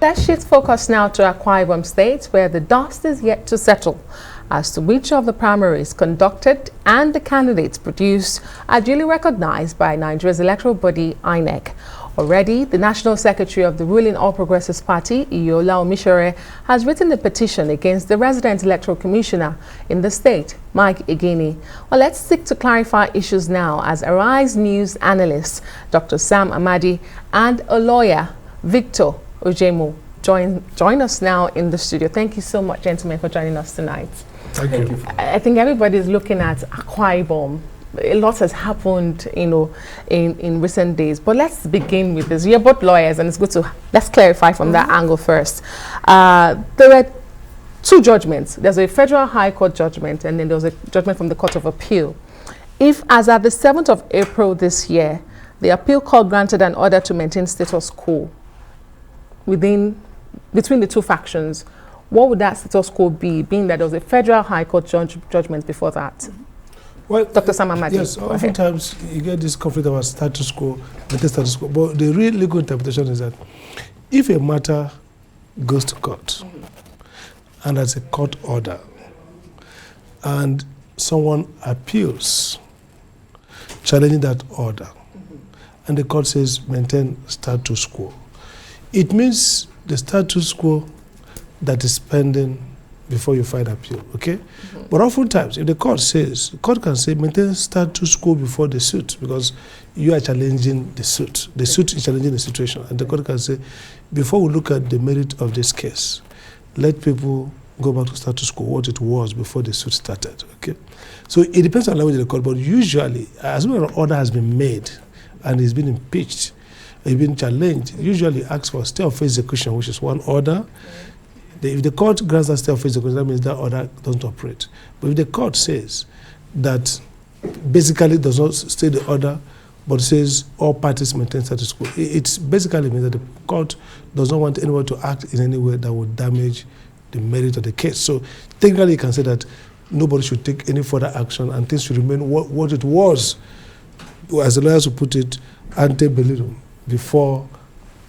Let's shift focus now to Akwa Ibom State, where the dust is yet to settle as to which of the primaries conducted and the candidates produced are duly recognized by Nigeria's electoral body, INEC. Already, the National Secretary of the ruling All Progressives Party, Iyola Omisore, has written a petition against the resident electoral commissioner in the state, Mike Igini. Well, let's seek to clarify issues now as Arise News analyst Dr. Sam Amadi and a lawyer, Victor Odjemu, join us now in the studio. Thank you so much, gentlemen, for joining us tonight. Thank you. I think everybody's looking at Akwa Ibom. A lot has happened, in recent days. But let's begin with this. You're both lawyers, and it's good to let's clarify from that angle first. There were two judgments. There's a federal high court judgment, and then there was a judgment from the Court of Appeal. If, as at the 7th of April this year, the appeal court granted an order to maintain status quo between the two factions, what would that status quo be, being that there was a federal high court judgment before that? Well, Dr. Sam Amadi. Yes, oftentimes you get this conflict about status quo, the status quo. But the real legal interpretation is that if a matter goes to court and there's a court order and someone appeals challenging that order and the court says maintain status quo, it means the status quo that is pending before you file appeal, okay? But oftentimes, if the court says, the court can say maintain status quo before the suit because you are challenging the suit. The suit is challenging the situation. And the court can say, before we look at the merit of this case, let people go back to status quo, what it was before the suit started, okay? So it depends on the language of the court, but usually, as soon as an order has been made and it's been impeached, it's been challenged, usually asks for stay of execution, which is one order. If the court grants that stay of execution, that means that order doesn't operate. But if the court says that basically does not stay the order, but says all parties maintain status quo, it basically means that the court does not want anyone to act in any way that would damage the merit of the case. So technically you can say that nobody should take any further action and things should remain what it was, as the lawyers would put it, ante bellum, before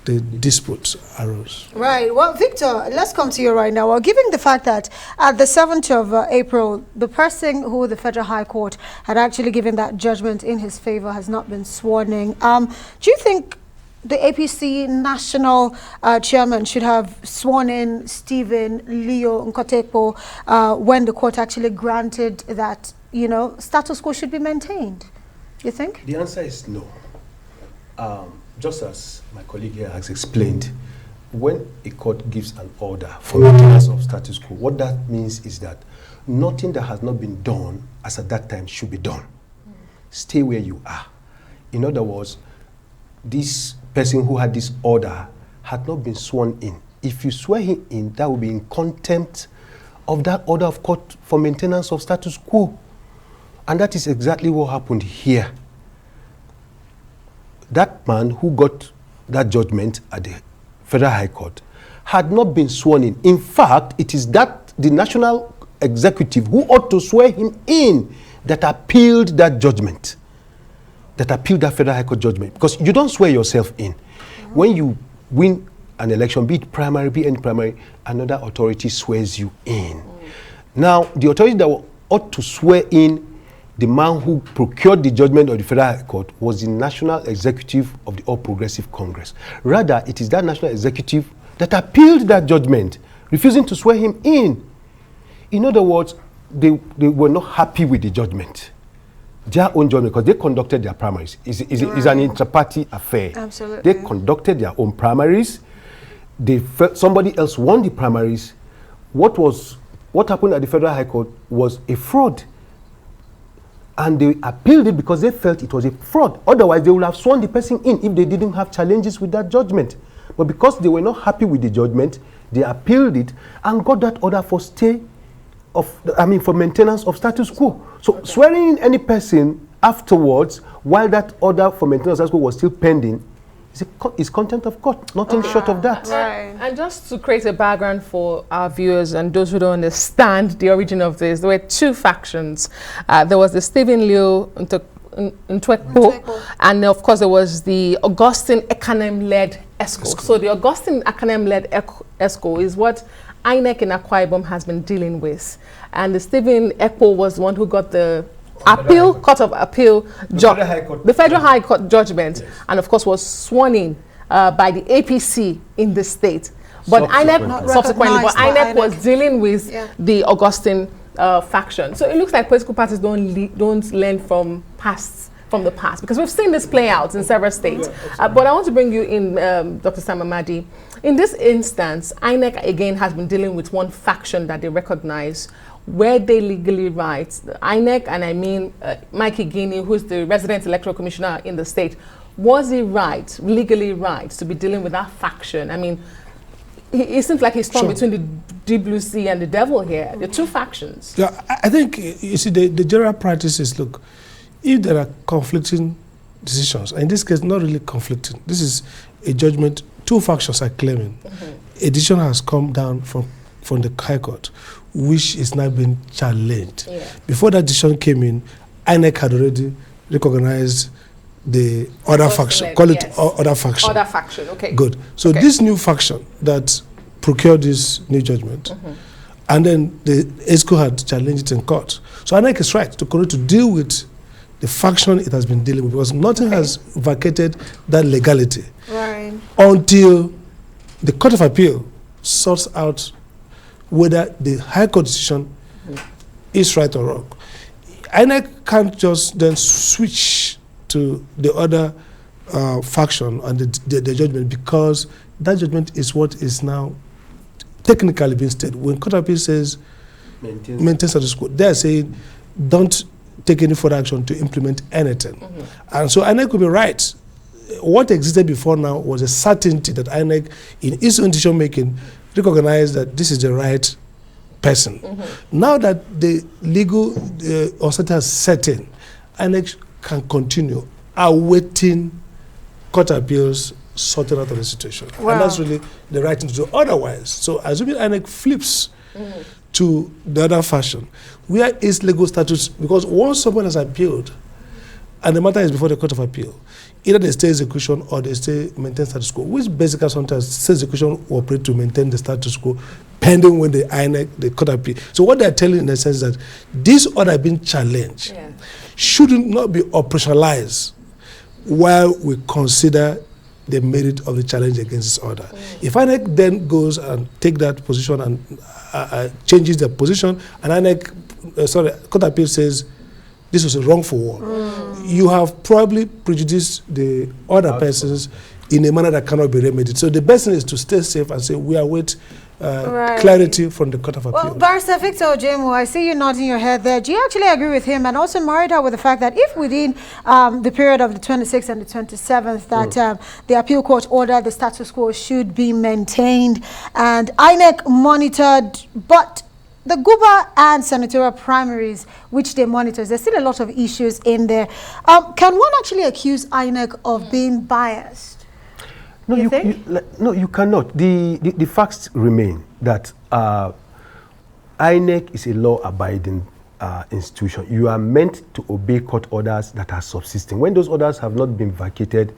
the disputes arose. Right. Well, Victor, let's come to you right now. Well, given the fact that at the 7th of April, the person who the Federal High Court had actually given that judgment in his favor has not been sworn in, do you think the APC national chairman should have sworn in Stephen Leo Nkotepo when the court actually granted that, status quo should be maintained? You think? The answer is no. Just as my colleague here has explained, when a court gives an order for maintenance of status quo, what that means is that nothing that has not been done as at that time should be done. Stay where you are. In other words, this person who had this order had not been sworn in. If you swear him in, that will be in contempt of that order of court for maintenance of status quo. And that is exactly what happened here. That man who got that judgment at the Federal High Court had not been sworn in. In fact, it is the national executive who ought to swear him in that appealed that judgment, that appealed that Federal High Court judgment. Because you don't swear yourself in. When you win an election, be it primary, be any primary, another authority swears you in. Now, the authority that ought to swear in the man who procured the judgment of the Federal High Court was the National Executive of the All Progressive Congress. Rather, it is that National Executive that appealed that judgment, refusing to swear him in. In other words, they were not happy with the judgment, their own judgment, because they conducted their primaries. It's an inter-party affair. Absolutely. They conducted their own primaries. Somebody else won the primaries. What happened at the Federal High Court was a fraud. And they appealed it because they felt it was a fraud. Otherwise, they would have sworn the person in if they didn't have challenges with that judgment. But because they were not happy with the judgment, they appealed it and got that order for for maintenance of status quo. So swearing in any person afterwards, while that order for maintenance of status quo was still pending, is contempt of court, nothing short of that. Right. And just to create a background for our viewers and those who don't understand the origin of this, there were two factions. There was the Stephen Leo Nkotepo, and of course there was the Augustine Ekanem-led ESCO. So the Augustine Akanem-led ESCO is what INEC in Akwa Ibom has been dealing with. And the Stephen Ekpo was the one who got the appeal, Court of Appeal, the Federal High Court judgment, yes. And of course was sworn in by the APC in the state. But INEC was dealing with the Augustine faction. So it looks like political parties don't learn from the past, because we've seen this play out in several states. But I want to bring you in, Dr. Sam Amadi. In this instance, INEC again has been dealing with one faction that they recognize, where they legally right. INEC, and I mean Mike Igini, who's the resident electoral commissioner in the state, was he legally right to be dealing with that faction? I mean, it seems like he's torn between the deep blue sea and the devil here. The two factions. Yeah, I think, you see, the general practice is, look, if there are conflicting decisions, and in this case, not really conflicting, this is a judgment two factions are claiming. A decision has come down from the High Court, which is now being challenged. Before that decision came in, INEC had already recognized the other faction, call it other faction. Other faction, okay. Good. So this new faction that procured this new judgment, and then the ESCO had challenged it in court. So INEC is right to continue to deal with the faction it has been dealing with, because nothing has vacated that legality until the Court of Appeal sorts out whether the High Court decision is right or wrong. INEC can't just then switch to the other faction and the judgment, because that judgment is what is now technically being stated. When Court of Appeal says maintain status quo, they're saying don't take any further action to implement anything. And so INEC could be right. What existed before now was a certainty that INEC, in its own decision making, recognized that this is the right person. Now that the legal authority has set in, INEC can continue awaiting court appeals sorting out of the situation. And that's really the right thing to do. Otherwise, so assuming INEC flips to the other fashion, where is legal status? Because once someone has appealed and the matter is before the Court of Appeal, either they stay execution or they stay maintain status quo, which basically sometimes stay execution will operate to maintain the status quo pending when the INEC, the Court of Appeal. So what they're telling in the sense that this order being challenged should not be operationalized while we consider the merit of the challenge against this order. If INEC then goes and take that position and changes their position, and INEC, Court of Appeal says this was a wrongful one, you have probably prejudiced the other persons in a manner that cannot be remedied. So the best thing is to stay safe and say we await clarity from the Court of Appeal. Well, Barrister Victor Odjemu, I see you nodding your head there. Do you actually agree with him, and also married out with the fact that if within the period of the 26th and the 27th that the appeal court order the status quo should be maintained and INEC monitored, but the Guba and senatorial primaries, which they monitor, there's still a lot of issues in there. Can one actually accuse INEC of being biased? No, you cannot. The facts remain that INEC is a law-abiding institution. You are meant to obey court orders that are subsisting. When those orders have not been vacated,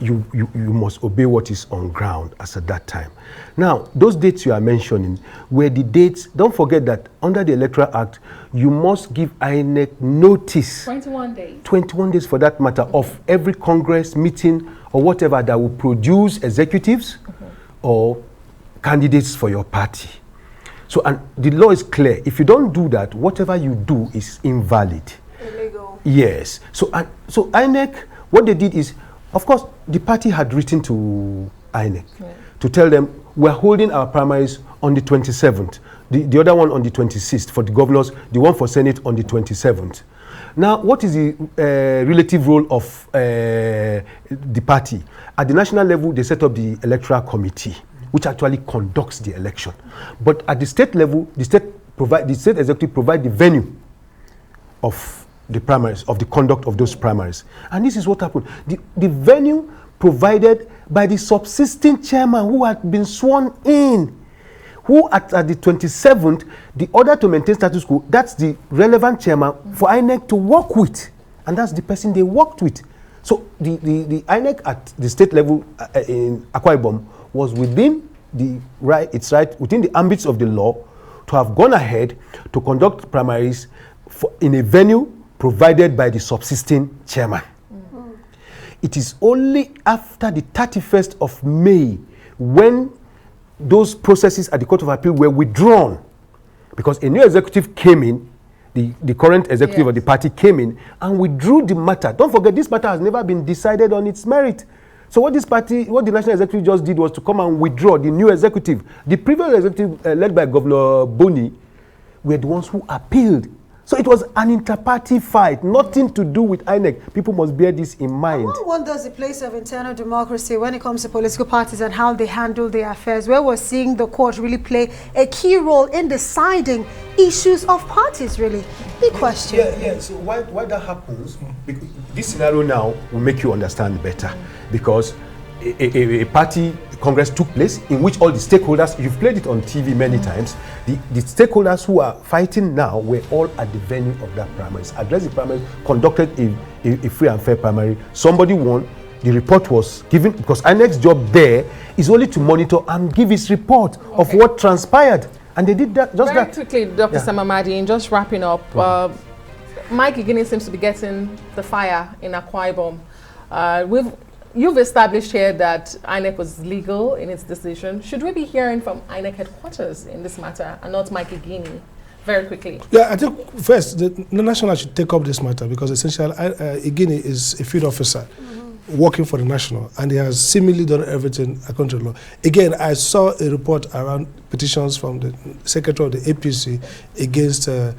you must obey what is on ground as at that time. Now, those dates you are mentioning were the dates. Don't forget that under the Electoral Act, you must give INEC notice. 21 days. 21 days for that matter of every Congress meeting or whatever that will produce executives or candidates for your party. So, and the law is clear. If you don't do that, whatever you do is invalid. Illegal. Yes. So INEC, what they did is, of course, the party had written to INEC to tell them we're holding our primaries on the 27th, the other one on the 26th for the governors, the one for Senate on the 27th. Now, what is the relative role of the party? At the national level, they set up the Electoral Committee, which actually conducts the election. But at the state level, the state executive provide the venue of the primaries, of the conduct of those primaries. And this is what happened. The venue provided by the subsisting chairman who had been sworn in, who at the 27th, the order to maintain status quo, that's the relevant chairman for INEC to work with. And that's the person they worked with. So the INEC at the state level in Akwa Ibom was within within the ambits of the law to have gone ahead to conduct primaries in a venue provided by the subsisting chairman. It is only after the 31st of May when those processes at the Court of Appeal were withdrawn, because a new executive came in, the current executive of the party came in and withdrew the matter. Don't forget, this matter has never been decided on its merit. So what the national executive just did was to come and withdraw the new executive. The previous executive led by Governor Boni were the ones who appealed. So it was an inter-party fight, nothing to do with INEC. People must bear this in mind. One wonders the place of internal democracy when it comes to political parties and how they handle their affairs, where we're seeing the court really play a key role in deciding issues of parties, really. Big question. Yeah. So why that happens, this scenario now will make you understand better, because a party congress took place in which all the stakeholders, you've played it on TV many times, the stakeholders who are fighting now were all at the venue of that primaries, addressed the primaries, conducted a free and fair primary. Somebody won, the report was given, because our next job there is only to monitor and give his report of what transpired. And they did that, just Very that. quickly, Dr. Sam Amadi, and just wrapping up, Mike Igini seems to be getting the fire in Akwa Ibom. You've established here that INEC was legal in its decision. Should we be hearing from INEC headquarters in this matter and not Mike Igini? Very quickly. Yeah, I think first the national should take up this matter, because essentially Igini is a field officer working for the national, and he has seemingly done everything according to the law. Again, I saw a report around petitions from the secretary of the APC against the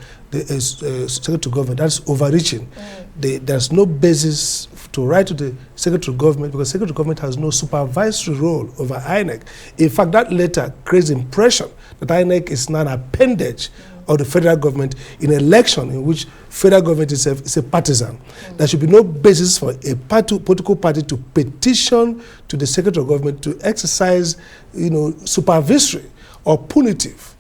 secretary of government. That's overreaching. There's no basis to write to the secretary of government, because secretary of government has no supervisory role over INEC. In fact, that letter creates the impression that INEC is now an appendage of the federal government in an election in which federal government itself is a partisan. There should be no basis for a political party to petition to the secretary of government to exercise, supervisory or punitive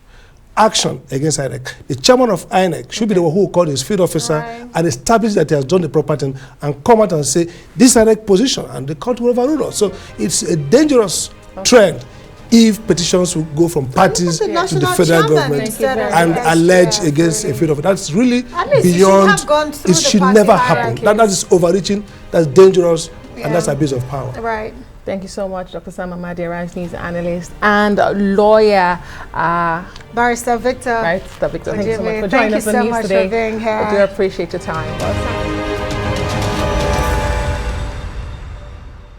action against INEC. The chairman of INEC should be the one who will call his field officer and establish that he has done the proper thing and come out and say, this is INEC position, and the court will overrule us. So it's a dangerous trend if petitions will go from parties to the federal government and allege against a field officer. That's really beyond, it should never happen. That is overreaching, that's dangerous, and that's abuse of power. Right. Thank you so much, Dr. Sam Amadi, Arise News analyst and lawyer. Barrister Victor. Right, Victor. Thank you so much for joining us on News Today. For being here. I do appreciate your time.